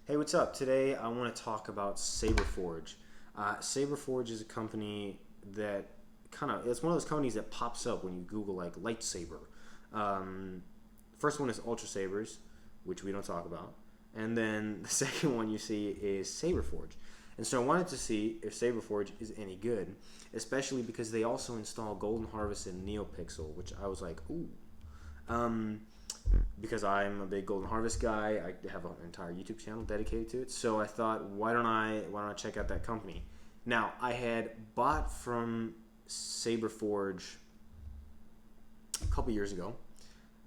Hey, what's up? Today I want to talk about Saberforge. Saberforge is a company that it's one of those companies that pops up when you Google like lightsaber. Um, First one is Ultra Sabers, which we don't talk about. And then the second one you see is Saberforge. And so I wanted to see if Saberforge is any good, especially because they also install Golden Harvest and NeoPixel, which I was like, ooh. Um, because I'm a big Golden Harvest guy. I have an entire YouTube channel dedicated to it. So I thought, why don't I check out that company? Now, I had bought from Saberforge a couple years ago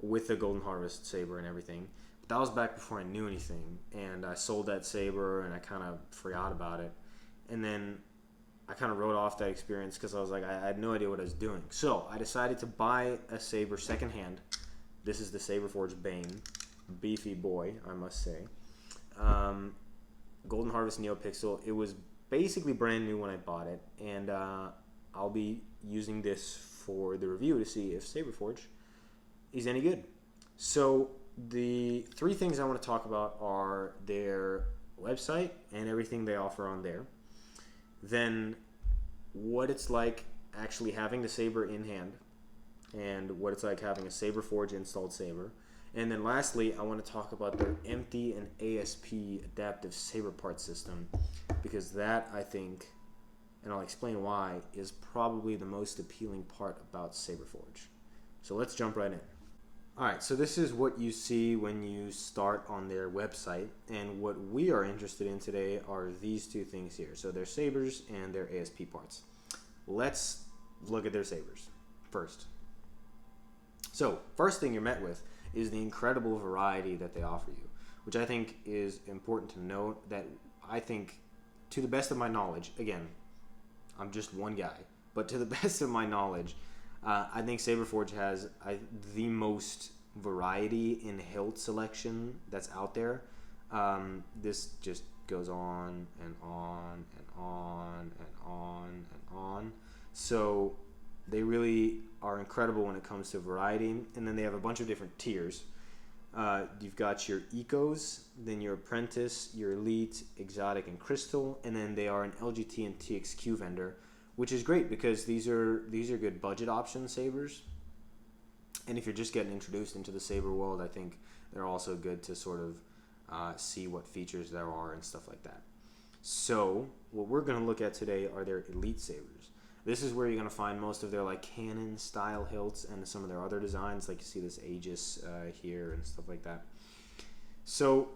with the Golden Harvest saber and everything. But that was back before I knew anything, and I sold that saber and I kind of forgot about it. And then I kind of wrote off that experience because I was like, I had no idea what I was doing. So I decided to buy a saber secondhand. This is the Saberforge Bane. Beefy boy, I must say. Golden Harvest NeoPixel. It was basically brand new when I bought it, and I'll be using this for the review to see if Saberforge is any good. So the three things I want to talk about are their website and everything they offer on there. Then what it's like actually having the saber in hand, and what it's like having a Saberforge installed saber. And then lastly, I want to talk about their empty and ASP adaptive saber part system, because that, I think, and I'll explain why, is probably the most appealing part about Saberforge. So let's jump right in. Alright, so this is what you see when you start on their website, and what we are interested in today are these two things here. So their sabers and their ASP parts. Let's look at their sabers first. So, first thing you're met with is the incredible variety that they offer you, which I think is important to note. That I think, to the best of my knowledge, again, I'm just one guy, but to the best of my knowledge, I think Saberforge has the most variety in hilt selection that's out there. This just goes on and on and on and on and on. So they really are incredible when it comes to variety. And then they have a bunch of different tiers. You've got your Ecos, then your Apprentice, your Elite, Exotic, and Crystal, and then they are an LGT and TXQ vendor, which is great because these are good budget option sabers. And if you're just getting introduced into the saber world, I think they're also good to sort of see what features there are and stuff like that. So what we're going to look at today are their Elite sabers. This is where you're going to find most of their like Canon style hilts and some of their other designs, like you see this Aegis here and stuff like that. So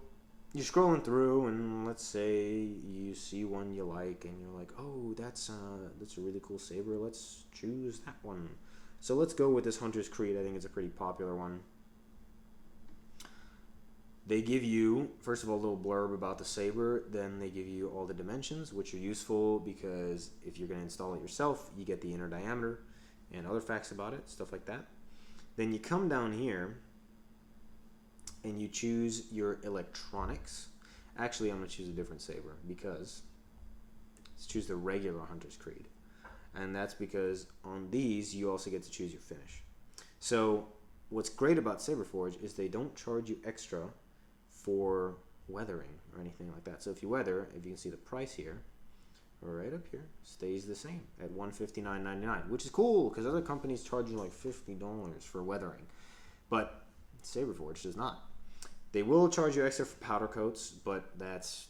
you're scrolling through, and let's say you see one you like, and you're like, oh, that's a really cool saber. Let's choose that one. So let's go with this Hunter's Creed. I think it's a pretty popular one. They give you, first of all, a little blurb about the saber. Then they give you all the dimensions, which are useful because if you're going to install it yourself, you get the inner diameter and other facts about it, stuff like that. Then you come down here and you choose your electronics. Actually, I'm going to choose a different saber because let's choose the regular Hunter's Creed. And that's because on these, you also get to choose your finish. So what's great about Saberforge is they don't charge you extra for weathering or anything like that. So if you weather, if you can see the price here, right up here, stays the same at $159.99, which is cool because other companies charge you like $50 for weathering, but Saberforge does not. They will charge you extra for powder coats, but that's,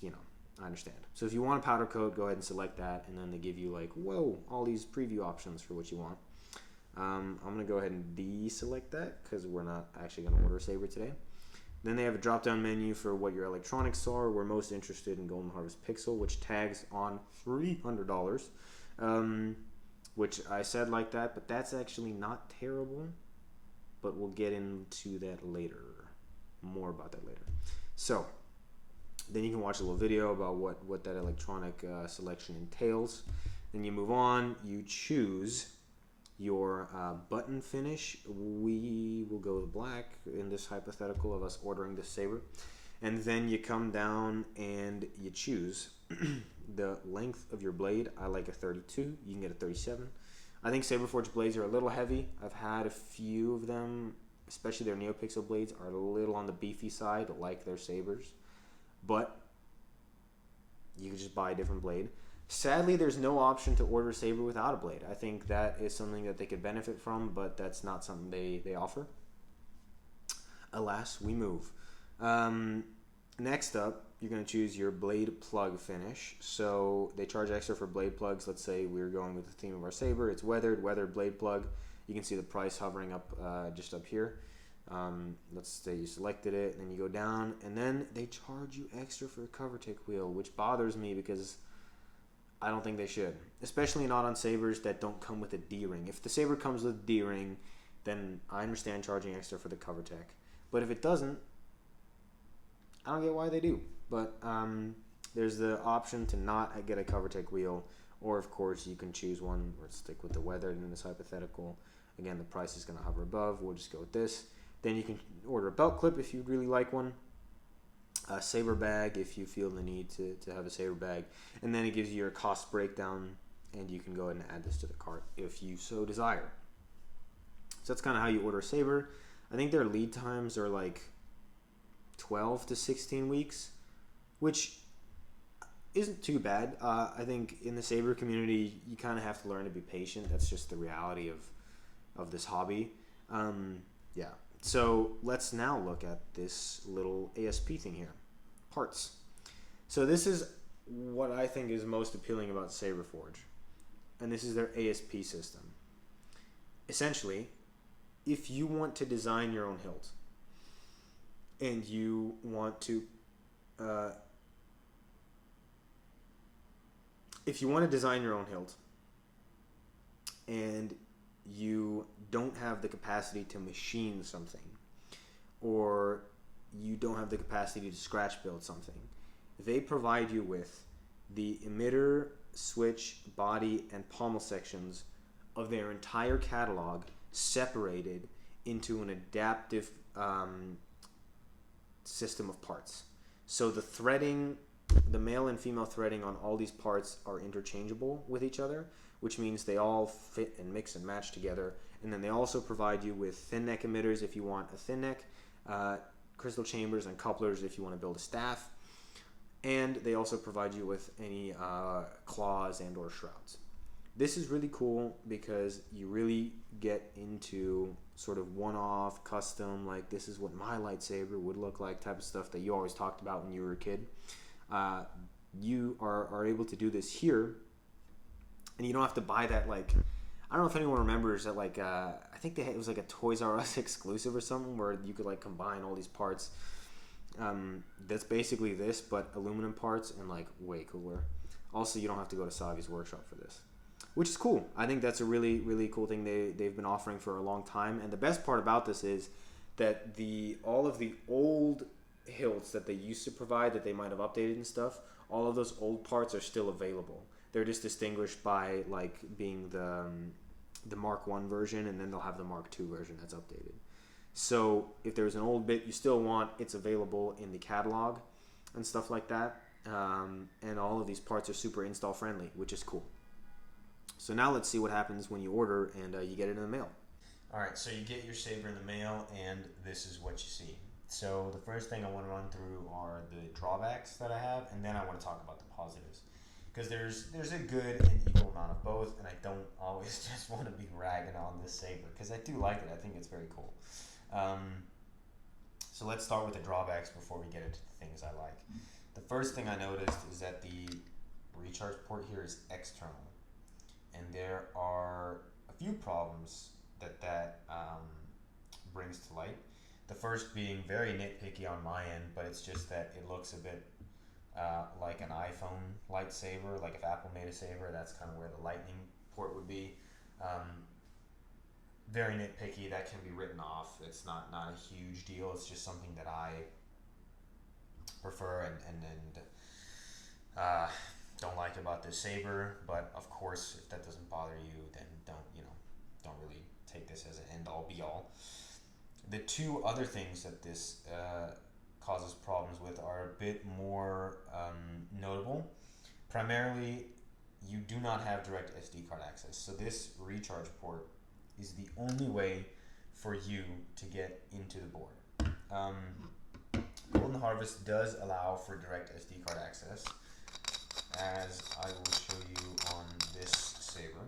I understand. So if you want a powder coat, go ahead and select that, and then they give you like, whoa, all these preview options for what you want. I'm going to go ahead and deselect that because we're not actually going to order a saber today. Then they have a drop-down menu for what your electronics are. We're most interested in Golden Harvest Pixel, which tags on $300, which I said like that, but that's actually not terrible. But we'll get into that later. More about that later. So then you can watch a little video about what that electronic selection entails. Then you move on. You choose your button finish. We will go with black in this hypothetical of us ordering this saber. And then you come down and you choose the length of your blade. I like a 32. You can get a 37. I think Saberforge blades are a little heavy. I've had a few of them, especially their NeoPixel blades, are a little on the beefy side, like their sabers. But you can just buy a different blade. Sadly, there's no option to order a saber without a blade. I think that is something that they could benefit from, but that's not something they offer. Alas, we move. Next up, you're going to choose your blade plug finish. So they charge extra for blade plugs. Let's say we're going with the theme of our saber. It's weathered blade plug. You can see the price hovering up just up here. Let's say you selected it, and then you go down, and then they charge you extra for a cover tick wheel, which bothers me because I don't think they should, especially not on sabers that don't come with a D-ring. If the saber comes with a D-ring, then I understand charging extra for the cover tech. But if it doesn't, I don't get why they do. But there's the option to not get a cover tech wheel, or of course you can choose one or stick with the weathered in this hypothetical. Again, the price is going to hover above. We'll just go with this. Then you can order a belt clip if you'd really like one. A saber bag if you feel the need to have a saber bag. And then it gives you your cost breakdown, and you can go ahead and add this to the cart if you so desire. So that's kind of how you order a saber. I think their lead times are like 12 to 16 weeks, which isn't too bad. I think in the saber community, you kind of have to learn to be patient. That's just the reality of this hobby. Yeah. So let's now look at this little ASP thing here. Parts. So this is what I think is most appealing about Saberforge. And this is their ASP system. Essentially, if you want to design your own hilt, and you want to design your own hilt, and you don't have the capacity to machine something, or you don't have the capacity to scratch build something, they provide you with the emitter, switch, body, and pommel sections of their entire catalog separated into an adaptive system of parts. So the threading, the male and female threading on all these parts are interchangeable with each other, which means they all fit and mix and match together. And then they also provide you with thin neck emitters if you want a thin neck, crystal chambers and couplers if you want to build a staff. And they also provide you with any claws and or shrouds. This is really cool because you really get into sort of one-off, custom, like this is what my lightsaber would look like type of stuff that you always talked about when you were a kid. You are able to do this here, and you don't have to buy that, like, I don't know if anyone remembers that, like, I think it was like a Toys R Us exclusive or something where you could like combine all these parts. That's basically this, but aluminum parts and like way cooler. Also, you don't have to go to Savi's workshop for this, which is cool. I think that's a really, really cool thing they've been offering for a long time. And the best part about this is that all of the old hilts that they used to provide that they might have updated and stuff, all of those old parts are still available. They're just distinguished by like being the Mark 1 version, and then they'll have the Mark 2 version that's updated. So if there's an old bit you still want, it's available in the catalog and stuff like that. And all of these parts are super install friendly, which is cool. So now let's see what happens when you order and you get it in the mail. Alright, so you get your saber in the mail, and this is what you see. So the first thing I want to run through are the drawbacks that I have, and then I want to talk about the positives. Because there's a good and equal amount of both, and I don't always just want to be ragging on this saber, because I do like it. I think it's very cool. So let's start with the drawbacks before we get into the things I like. The first thing I noticed is that the recharge port here is external, and there are a few problems that brings to light. The first being very nitpicky on my end, but it's just that it looks a bit like an iPhone lightsaber. Like if Apple made a saber, that's kind of where the lightning port would be. Very nitpicky. That can be written off. It's not a huge deal. It's just something that I prefer and don't like about this saber. But of course, if that doesn't bother you, then don't really take this as an end-all be-all. The two other things that this causes problems with are a bit more notable. Primarily, you do not have direct SD card access. So this recharge port is the only way for you to get into the board. Golden Harvest does allow for direct SD card access. as I will show you on this saber.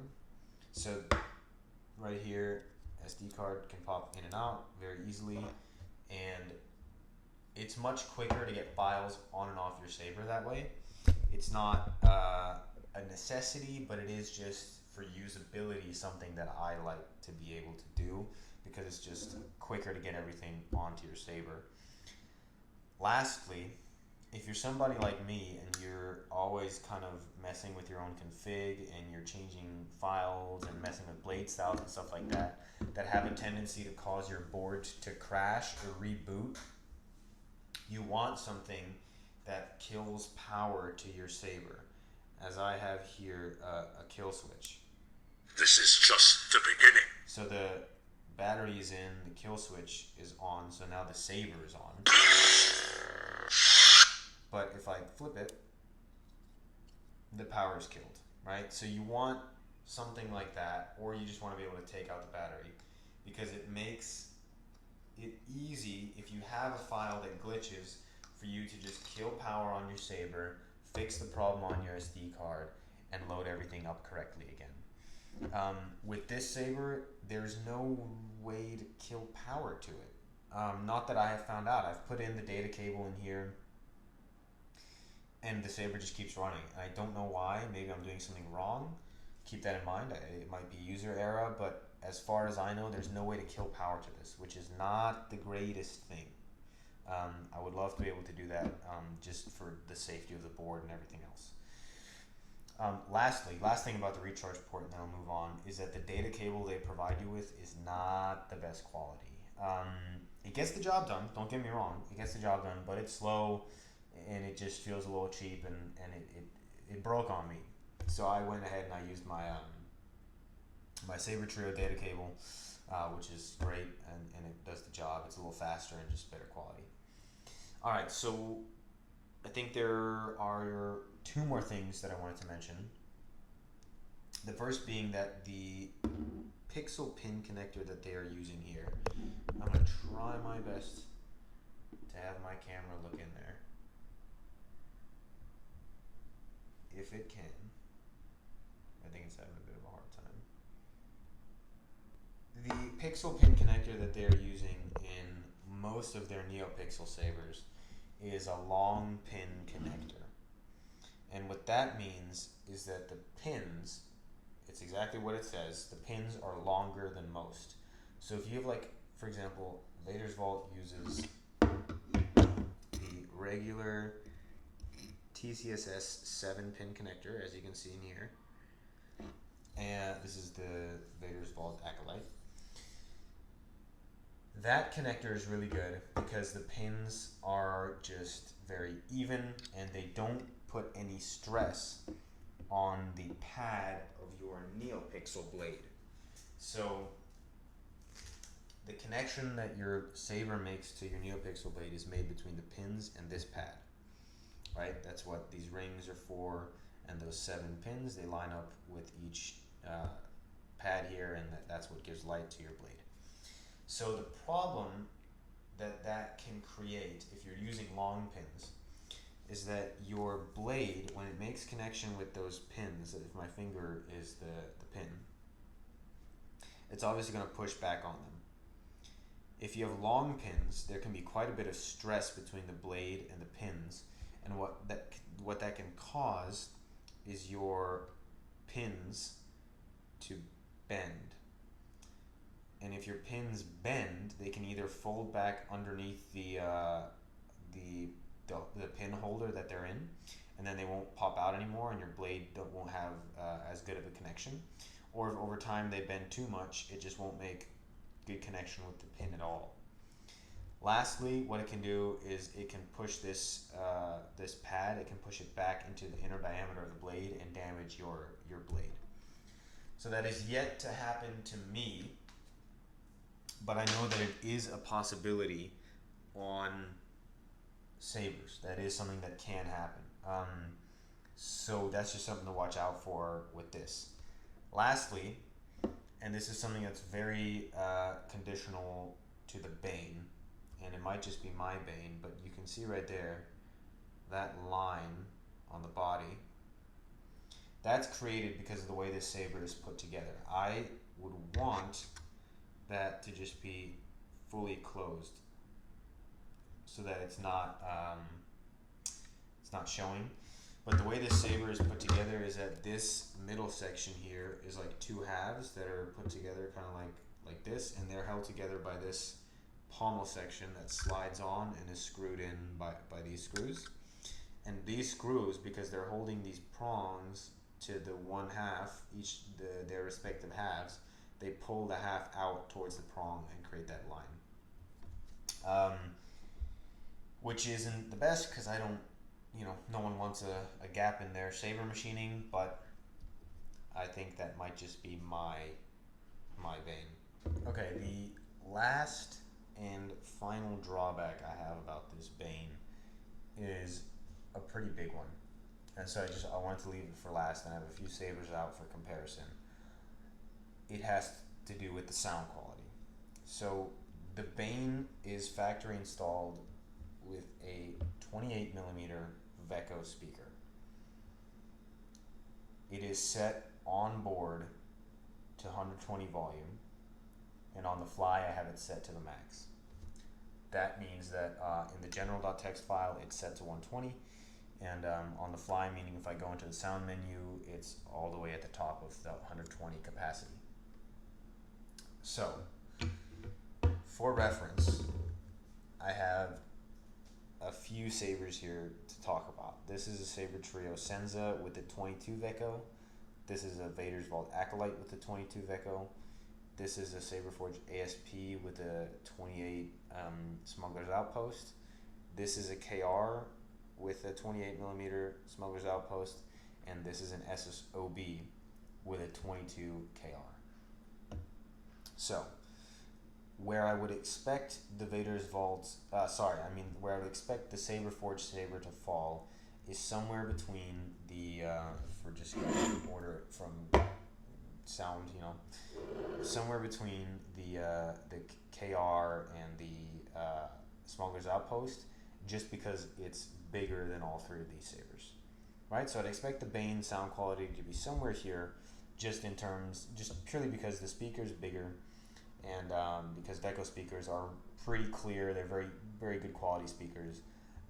So right here, SD card can pop in and out very easily, and it's much quicker to get files on and off your saber that way. It's not a necessity, but it is just for usability something that I like to be able to do because it's just quicker to get everything onto your saber. Lastly, if you're somebody like me and you're always kind of messing with your own config and you're changing files and messing with blade styles and stuff like that, that have a tendency to cause your board to crash or reboot, you want something that kills power to your saber. As I have here a kill switch. This is just the beginning. So the battery is in, the kill switch is on, so now the saber is on. But if I flip it, the power is killed, right? So you want something like that, or you just want to be able to take out the battery, because it makes it easy if you have a file that glitches for you to just kill power on your saber, fix the problem on your SD card, and load everything up correctly again. With this saber, there's no way to kill power to it. Not that I have found out. I've put in the data cable in here, and the saber just keeps running. I don't know why. Maybe I'm doing something wrong. Keep that in mind. It might be user error, but as far as I know, there's no way to kill power to this, which is not the greatest thing. I would love to be able to do that just for the safety of the board and everything else. Last thing about the recharge port, and then I'll move on, is that the data cable they provide you with is not the best quality. It gets the job done, don't get me wrong, it gets the job done, but it's slow and it just feels a little cheap, and it broke on me. So I went ahead and I used my my Saber Trio data cable, which is great, and it does the job. It's a little faster and just better quality. Alright, so I think there are two more things that I wanted to mention. The first being that the pixel pin connector that they are using here, I'm going to try my best to have my camera look in there, if it can. I think it's having a bit of a hard time. The pixel pin connector that they're using in most of their NeoPixel sabers is a long pin connector. And what that means is that the pins, it's exactly what it says, the pins are longer than most. So if you have, like, for example, Vader's Vault uses the regular TCSS 7-pin connector, as you can see in here. And this is the Vader's Vault Acolyte. That connector is really good because the pins are just very even and they don't put any stress on the pad of your NeoPixel blade. So the connection that your saber makes to your NeoPixel blade is made between the pins and this pad, right? That's what these rings are for, and those 7 pins, they line up with each pad here, and that's what gives light to your blade. So the problem that can create if you're using long pins is that your blade, when it makes connection with those pins, if my finger is the pin, it's obviously going to push back on them. If you have long pins, there can be quite a bit of stress between the blade and the pins, and what that can cause is your pins to bend. And if your pins bend, they can either fold back underneath the pin holder that they're in, and then they won't pop out anymore, and your blade won't have as good of a connection. Or if over time they bend too much, it just won't make good connection with the pin at all. Lastly, what it can do is it can push this pad, it can push it back into the inner diameter of the blade and damage your blade. So that is yet to happen to me, but I know that it is a possibility on sabers. That is something that can happen. So that's just something to watch out for with this. Lastly, and this is something that's very conditional to the Bane, and it might just be my Bane, but you can see right there that line on the body That's created because of the way this saber is put together. I would want that to just be fully closed so that it's not showing. But the way this saber is put together is that this middle section here is like two halves that are put together kind of like this, and they're held together by this pommel section that slides on and is screwed in by these screws. And these screws, because they're holding these prongs to the one half, their respective halves, they pull the half out towards the prong and create that line. Which isn't the best because I don't, no one wants a gap in their saber machining, but I think that might just be my bane. Okay, the last and final drawback I have about this bane is a pretty big one. And so I wanted to leave it for last, and I have a few sabers out for comparison. It has to do with the sound quality. So the Bane is factory installed with a 28 millimeter Veco speaker. It is set on board to 120 volume, and on the fly I have it set to the max. That means that in the general.txt file it's set to 120, and on the fly, meaning if I go into the sound menu, it's all the way at the top of the 120 capacity. So, for reference, I have a few sabers here to talk about. This is a Saber Trio Senza with the 22 Veco. This is a Vader's Vault Acolyte with the 22 Veco. This is a Saberforge ASP with a 28 Smuggler's Outpost. This is a KR with a 28 millimeter Smuggler's Outpost, and this is an SSOB with a 22 KR. So, where I would expect the Vader's Vault, where I would expect the Saberforge saber to fall is somewhere between the, for just order from sound, somewhere between the KR and the Smuggler's Outpost, just because it's bigger than all three of these sabers, right? So I'd expect the Bane sound quality to be somewhere here, just purely because the speaker's bigger, and because Veco speakers are pretty clear. They're very, very good quality speakers.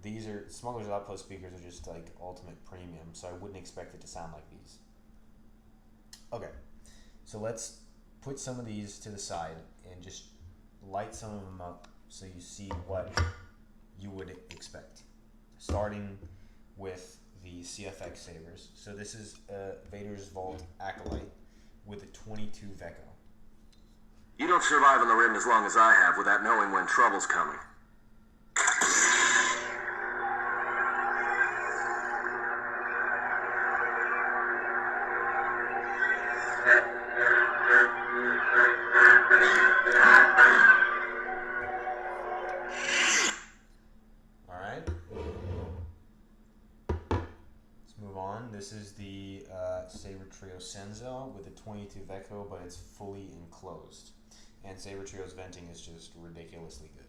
These are Smuggler's Outpost speakers are just like ultimate premium, so I wouldn't expect it to sound like these. Okay, so let's put some of these to the side and just light some of them up so you see what you would expect. Starting with the CFX sabers. So this is Vader's Vault Acolyte with a 22 Veco. You don't survive on the rim as long as I have without knowing when trouble's coming. This is the Saber Trio Senza with a 22 Veco, but it's fully enclosed. And Saber Trio's venting is just ridiculously good.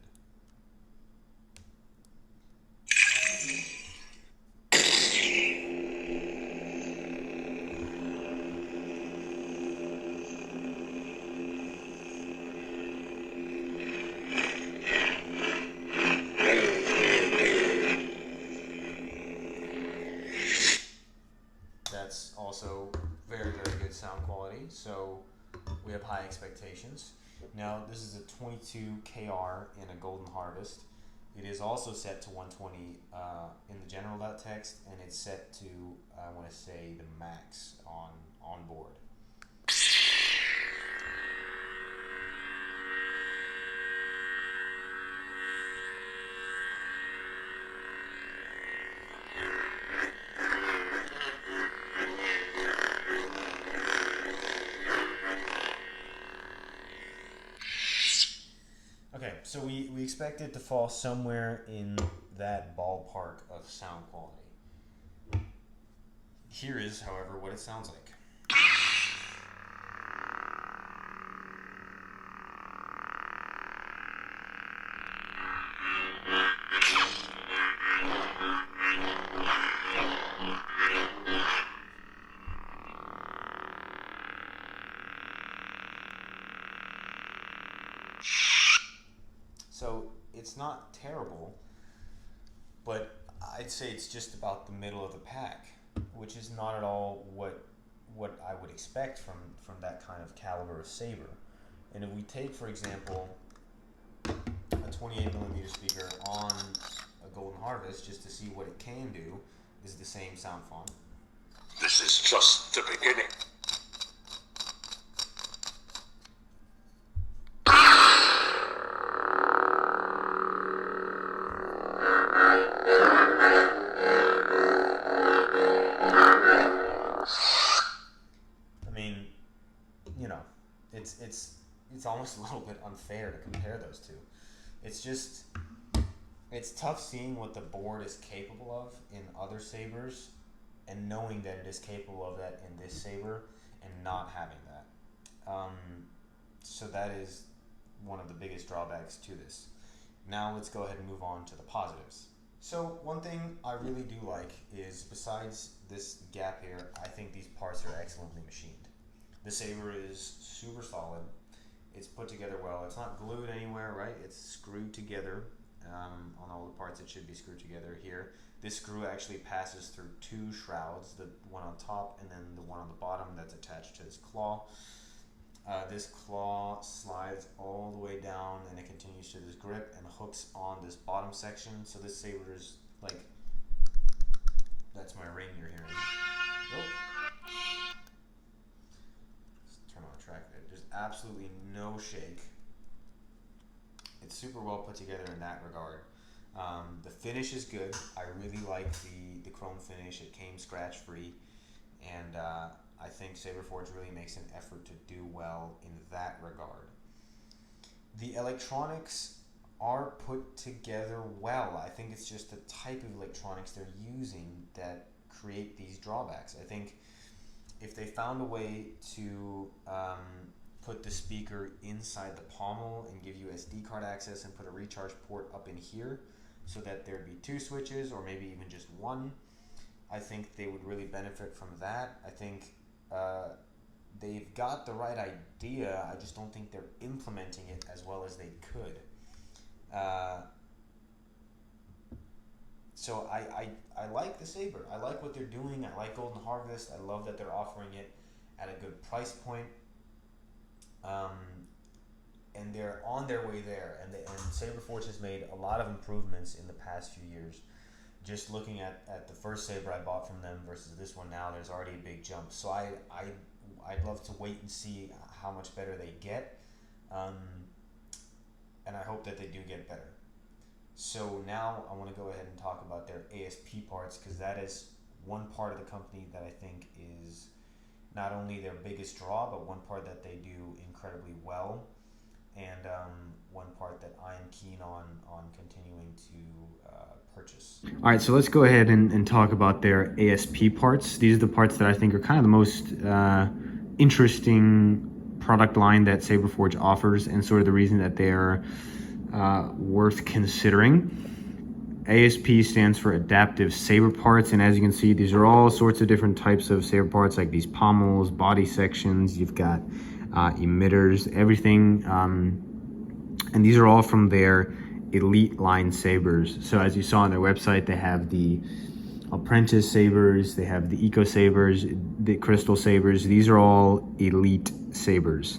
That's also very, very good sound quality, so we have high expectations. Now, this is a 22 KR in a Golden Harvest. It is also set to 120 in the general.txt, and it's set to, I want to say, the max on board. Okay, so we expect it to fall somewhere in that ballpark of sound quality. Here is, however, what it sounds like. not terrible, but I'd say it's just about the middle of the pack, which is not at all what I would expect from that kind of caliber of saber. And if we take, for example, a 28mm speaker on a Golden Harvest, just to see what it can do, this is the same sound font. This is just the beginning. It's almost a little bit unfair to compare those two. It's tough seeing what the board is capable of in other sabers and knowing that it is capable of that in this saber and not having that. So that is one of the biggest drawbacks to this. Now let's go ahead and move on to the positives. So one thing I really do like is, besides this gap here, I think these parts are excellently machined. The saber is super solid. It's put together well. It's not glued anywhere, right? It's screwed together on all the parts that should be screwed together here. This screw actually passes through two shrouds, the one on top and then the one on the bottom that's attached to this claw. This claw slides all the way down and it continues to this grip and hooks on this bottom section. So this saber is like, that's my ring you're hearing. Oh. Turn on track there. There's absolutely no shake. It's super well put together in that regard. The finish is good. I really like the chrome finish. It came scratch free, and I think Saberforge really makes an effort to do well in that regard. The electronics are put together well. I think it's just the type of electronics they're using that create these drawbacks. I think if they found a way to put the speaker inside the pommel and give you SD card access and put a recharge port up in here so that there'd be two switches or maybe even just one, I think they would really benefit from that. I think they've got the right idea. I just don't think they're implementing it as well as they could. So I like the saber. I like what they're doing. I like Golden Harvest. I love that they're offering it at a good price point. And they're on their way there. And Saberforge has made a lot of improvements in the past few years. Just looking at the first saber I bought from them versus this one now, there's already a big jump. So I'd love to wait and see how much better they get. And I hope that they do get better. So now I want to go ahead and talk about their ASP parts, because that is one part of the company that I think is not only their biggest draw, but one part that they do incredibly well, and one part that I am keen on continuing to purchase. All right, so let's go ahead and talk about their ASP parts. These are the parts that I think are kind of the most interesting product line that Saberforge offers, and sort of the reason that they're worth considering. ASP stands for Adaptive Saber Parts, and as you can see, these are all sorts of different types of saber parts, like these pommels, body sections, you've got emitters, everything, and these are all from their Elite line sabers. So as you saw on their website, they have the Apprentice sabers, they have the Eco sabers, the Crystal sabers. These are all Elite sabers.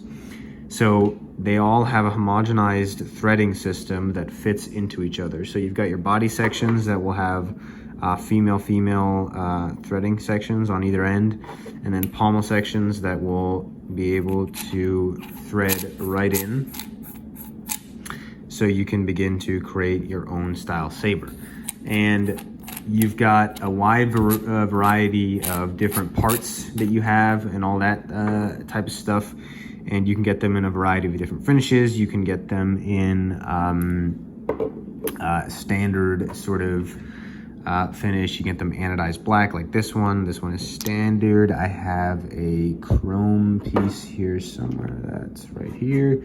So they all have a homogenized threading system that fits into each other. So you've got your body sections that will have female threading sections on either end, and then pommel sections that will be able to thread right in, so you can begin to create your own style saber. And you've got a wide variety of different parts that you have and all that type of stuff. And you can get them in a variety of different finishes. You can get them in standard sort of finish. You get them anodized black like this one. This one is standard. I have a chrome piece here somewhere. That's right here.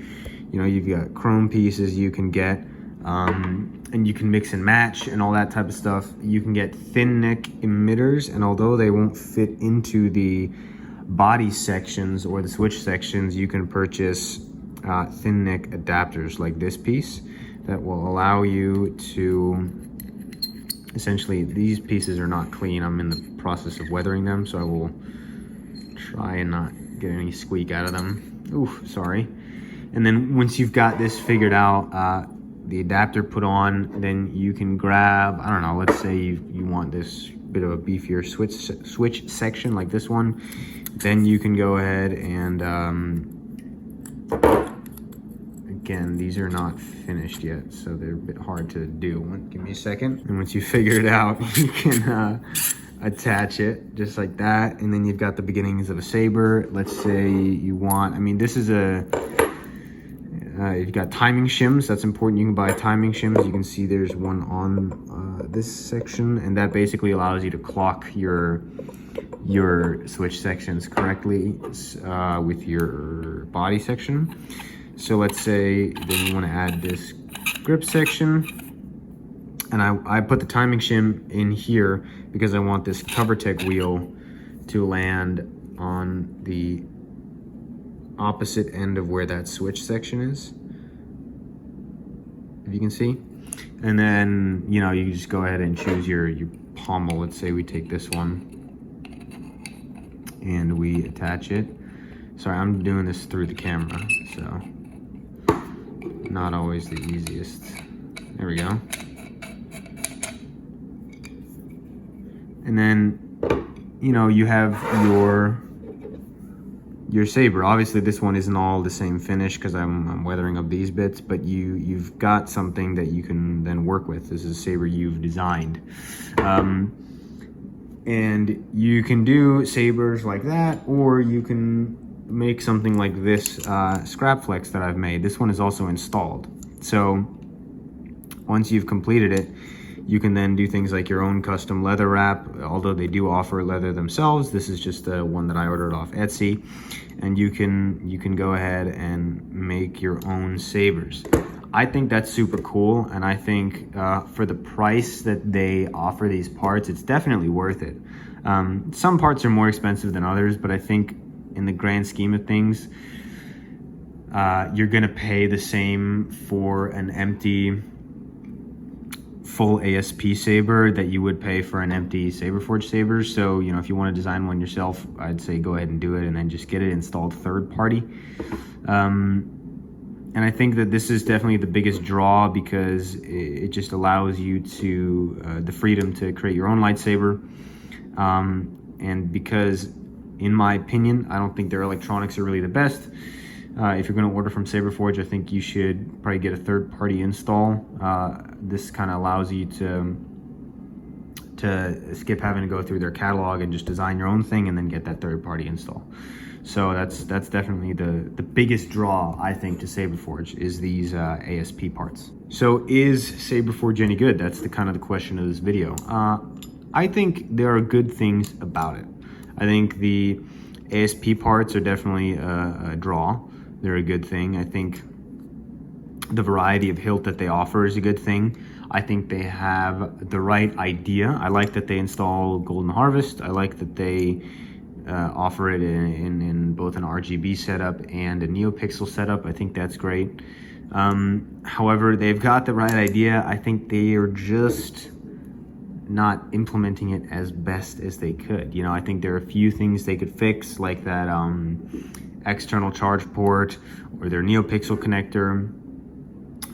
You know, you've got chrome pieces you can get, and you can mix and match and all that type of stuff. You can get thin neck emitters, and although they won't fit into the body sections or the switch sections, you can purchase thin neck adapters like this piece that will allow you to, essentially, these pieces are not clean. I'm in the process of weathering them, so I will try and not get any squeak out of them. Oof, sorry. And then once you've got this figured out, the adapter put on, then you can grab, I don't know, let's say you want this bit of a beefier switch section like this one. Then you can go ahead and, again, these are not finished yet, so they're a bit hard to do. Give me a second. And once you figure it out, you can attach it just like that. And then you've got the beginnings of a saber. Let's say you want, I mean, this is a, you've got timing shims. That's important. You can buy timing shims. You can see there's one on this section, and that basically allows you to clock your switch sections correctly with your body section. So let's say then you want to add this grip section, and I put the timing shim in here because I want this CoverTech wheel to land on the opposite end of where that switch section is, if you can see. And then, you know, you just go ahead and choose your pommel. Let's say we take this one and we attach it. Sorry, I'm doing this through the camera, so not always the easiest. There we go. And then, you know, you have your saber. Obviously this one isn't all the same finish because I'm weathering up these bits, but you've got something that you can then work with. This is a saber you've designed. And you can do sabers like that, or you can make something like this scrap flex that I've made. This one is also installed. So once you've completed it, you can then do things like your own custom leather wrap, although they do offer leather themselves. This is just the one that I ordered off Etsy. And you can go ahead and make your own sabers. I think that's super cool, and I think for the price that they offer these parts, it's definitely worth it. Some parts are more expensive than others, but I think in the grand scheme of things, you're gonna pay the same for an empty full ASP saber that you would pay for an empty Saberforge saber. So, you know, if you want to design one yourself, I'd say go ahead and do it, and then just get it installed third party. And I think that this is definitely the biggest draw because it just allows you to the freedom to create your own lightsaber. And because, in my opinion, I don't think their electronics are really the best. If you're going to order from Saberforge, I think you should probably get a third-party install. This kind of allows you to skip having to go through their catalog and just design your own thing and then get that third-party install. So that's definitely the biggest draw, I think, to Saberforge is these ASP parts. So is Saberforge any good? That's the kind of the question of this video. I think there are good things about it. I think the ASP parts are definitely a draw. They're a good thing. I think the variety of hilt that they offer is a good thing. I think they have the right idea. I like that they install Golden Harvest. I like that they offer it in both an RGB setup and a NeoPixel setup. I think that's great. However, they've got the right idea. I think they are just not implementing it as best as they could. You know, I think there are a few things they could fix, like that external charge port or their NeoPixel connector.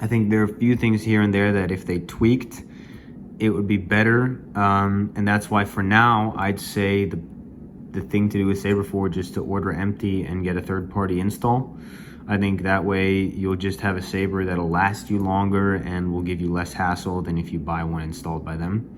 I think there are a few things here and there that if they tweaked, it would be better. And that's why for now, I'd say the thing to do with Saberforge is to order empty and get a third-party install. I think that way you'll just have a saber that'll last you longer and will give you less hassle than if you buy one installed by them.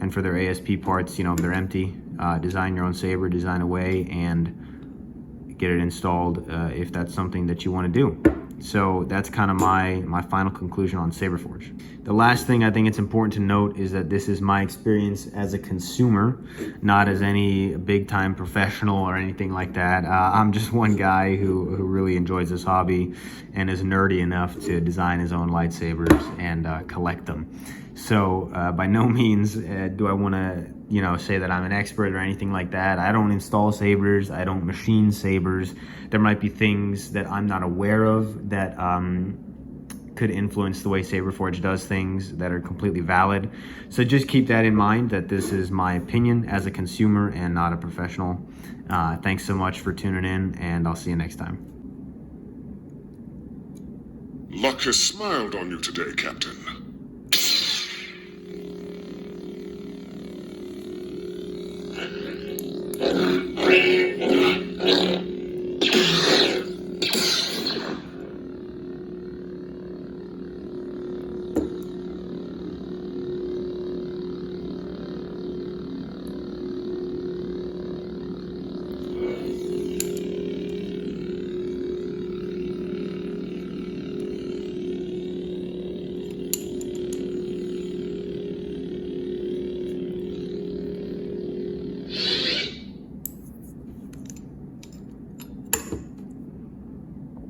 And for their ASP parts, you know, if they're empty, design your own saber, design away, and get it installed if that's something that you want to do. So that's kind of my final conclusion on Saberforge. The last thing I think it's important to note is that this is my experience as a consumer, not as any big-time professional or anything like that. I'm just one guy who really enjoys this hobby and is nerdy enough to design his own lightsabers and collect them. So by no means do I want to, you know, say that I'm an expert or anything like that. I don't install sabers. I don't machine sabers. There might be things that I'm not aware of that could influence the way Saberforge does things that are completely valid. So just keep that in mind, that this is my opinion as a consumer and not a professional. Thanks so much for tuning in, and I'll see you next time. Luck has smiled on you today, Captain.